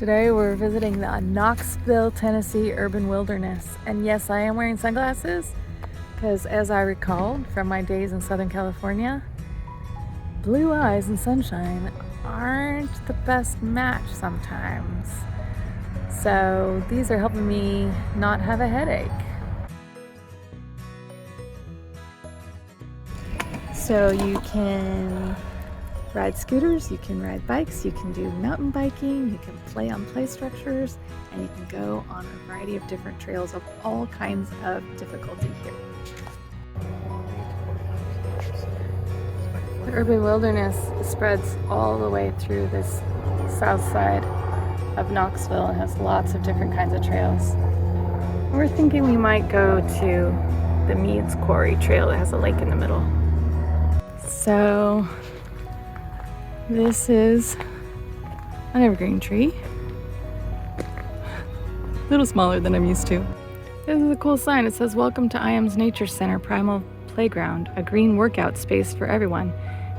Today we're visiting the Knoxville, Tennessee Urban Wilderness. And yes, I am wearing sunglasses because as I recalled from my days in Southern California, blue eyes and sunshine aren't the best match sometimes. So these are helping me not have a headache. So you can ride scooters, you can ride bikes, you can do mountain biking, you can play on play structures, and you can go on a variety of different trails of all kinds of difficulty here. The urban wilderness spreads all the way through this south side of Knoxville and has lots of different kinds of trails. We're thinking we might go to the Mead Quarry trail that has a lake in the middle. So this is an evergreen tree. A little smaller than I'm used to. This is a cool sign. It says, "Welcome to Ijams Nature Center Primal Playground, a green workout space for everyone.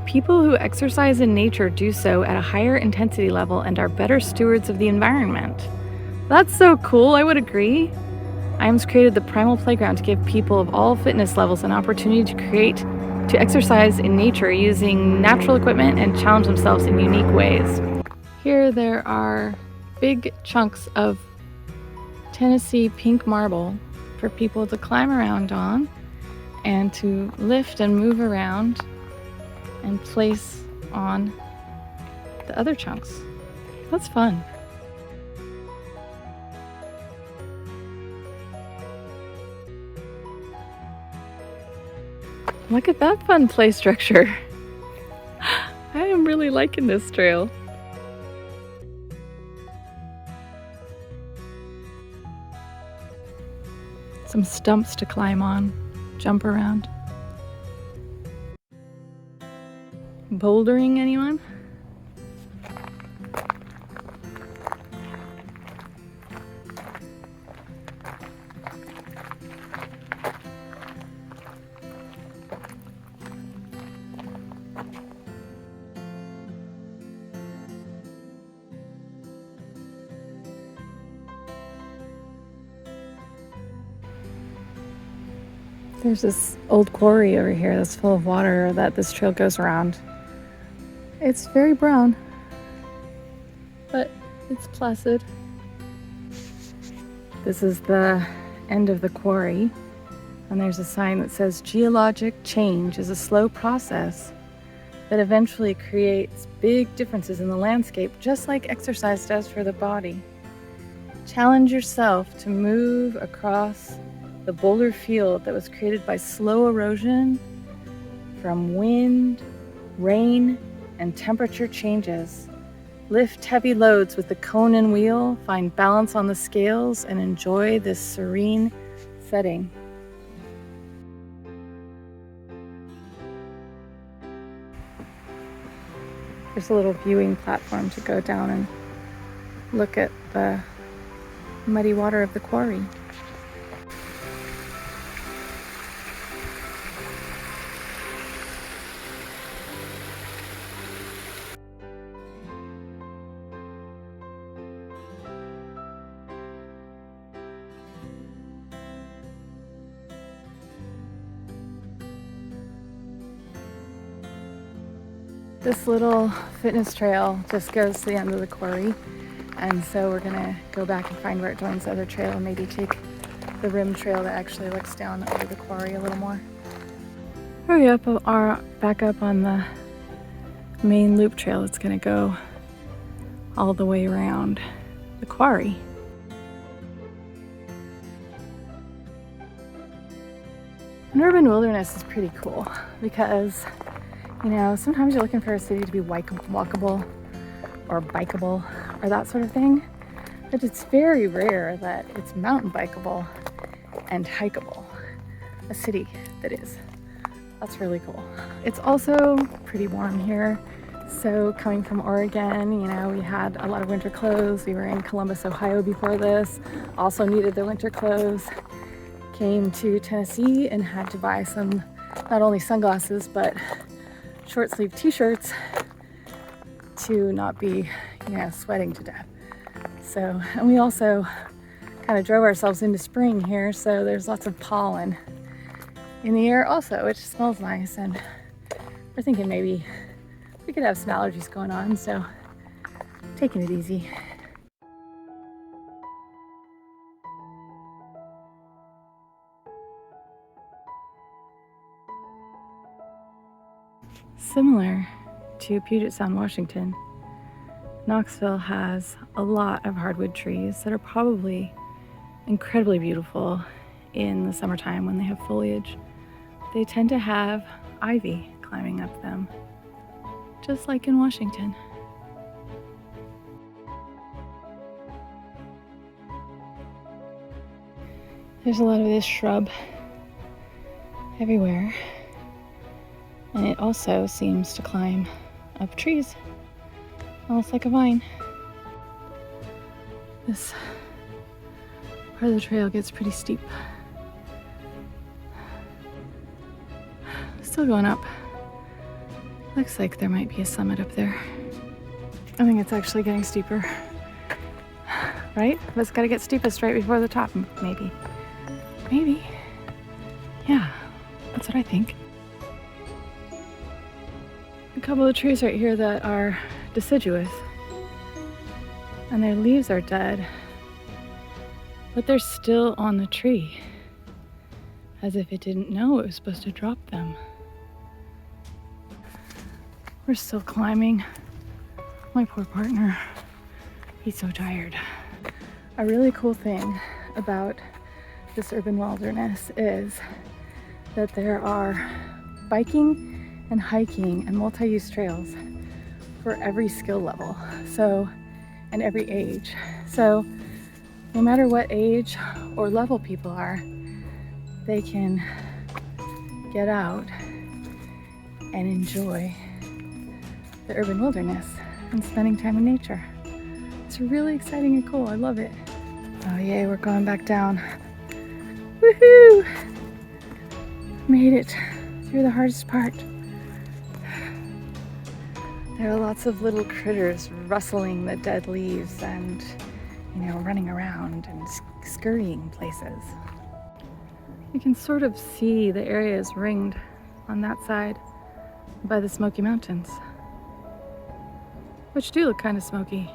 People who exercise in nature do so at a higher intensity level and are better stewards of the environment." That's so cool, I would agree. Ijams created the Primal Playground to give people of all fitness levels an opportunity to exercise in nature using natural equipment and challenge themselves in unique ways. Here there are big chunks of Tennessee pink marble for people to climb around on and to lift and move around and place on the other chunks. That's fun. Look at that fun play structure. I am really liking this trail. Some stumps to climb on, jump around. Bouldering, anyone? There's this old quarry over here that's full of water that this trail goes around. It's very brown, but it's placid. This is the end of the quarry, and there's a sign that says, "Geologic change is a slow process that eventually creates big differences in the landscape, just like exercise does for the body. Challenge yourself to move across the boulder field that was created by slow erosion from wind, rain, and temperature changes. Lift heavy loads with the cone and wheel, find balance on the scales, and enjoy this serene setting." There's a little viewing platform to go down and look at the muddy water of the quarry. This little fitness trail just goes to the end of the quarry, and so we're gonna go back and find where it joins the other trail and maybe take the rim trail that actually looks down over the quarry a little more. Hurry up, back up on the main loop trail. It's gonna go all the way around the quarry. An urban wilderness is pretty cool because, you know, sometimes you're looking for a city to be walkable or bikeable or that sort of thing, but it's very rare that it's mountain bikeable and hikeable. A city that is. That's really cool. It's also pretty warm here. So coming from Oregon, you know, we had a lot of winter clothes. We were in Columbus, Ohio before this, also needed the winter clothes. Came to Tennessee and had to buy some, not only sunglasses, but short sleeve t-shirts to not be, you know, sweating to death. So, and we also kind of drove ourselves into spring here, so there's lots of pollen in the air also, which smells nice. And we're thinking maybe we could have some allergies going on, so taking it easy. Similar to Puget Sound, Washington, Knoxville has a lot of hardwood trees that are probably incredibly beautiful in the summertime when they have foliage. They tend to have ivy climbing up them, just like in Washington. There's a lot of this shrub everywhere, and it also seems to climb up trees, almost like a vine. This part of the trail gets pretty steep. Still going up. Looks like there might be a summit up there. I think it's actually getting steeper. Right? But it's gotta get steepest right before the top, maybe. Maybe. Yeah, that's what I think. A couple of trees right here that are deciduous, and their leaves are dead, but they're still on the tree, as if it didn't know it was supposed to drop them. We're still climbing. My poor partner, he's so tired. A really cool thing about this urban wilderness is that there are biking and hiking and multi-use trails for every skill level, so, and every age. So no matter what age or level people are, they can get out and enjoy the urban wilderness and spending time in nature. It's really exciting and cool. I love it. Oh yay, we're going back down. Woohoo! Made it through the hardest part. There are lots of little critters rustling the dead leaves and, running around and scurrying places. You can sort of see the area is ringed on that side by the Smoky Mountains, which do look kind of smoky.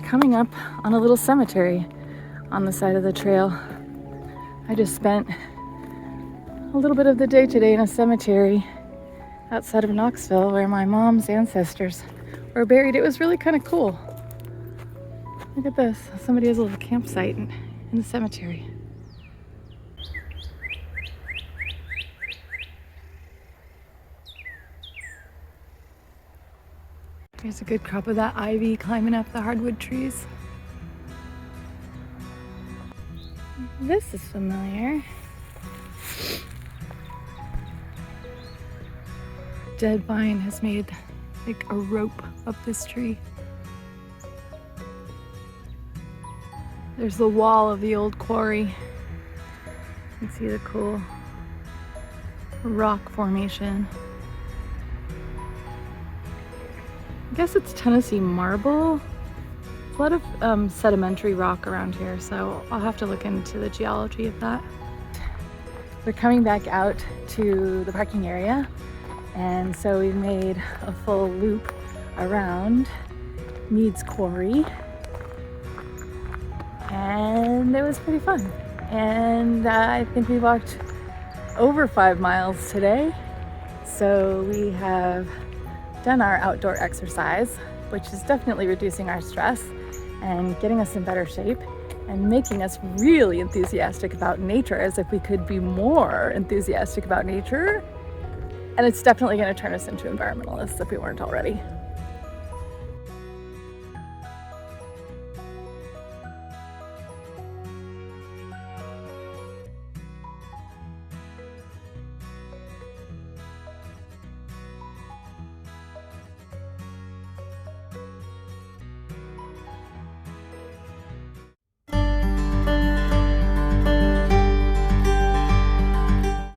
Coming up on a little cemetery on the side of the trail. I just spent a little bit of the day today in a cemetery outside of Knoxville where my mom's ancestors were buried. It was really kind of cool. Look at this. Somebody has a little campsite in the cemetery. There's a good crop of that ivy climbing up the hardwood trees. This is familiar. Dead vine has made like a rope up this tree. There's the wall of the old quarry. You can see the cool rock formation. I guess it's Tennessee marble. There's a lot of sedimentary rock around here, so I'll have to look into the geology of that. We're coming back out to the parking area, and so we made a full loop around Mead Quarry, and it was pretty fun. And I think we walked over 5 miles today, so we have done our outdoor exercise, which is definitely reducing our stress and getting us in better shape and making us really enthusiastic about nature, as if we could be more enthusiastic about nature. And it's definitely going to turn us into environmentalists if we weren't already.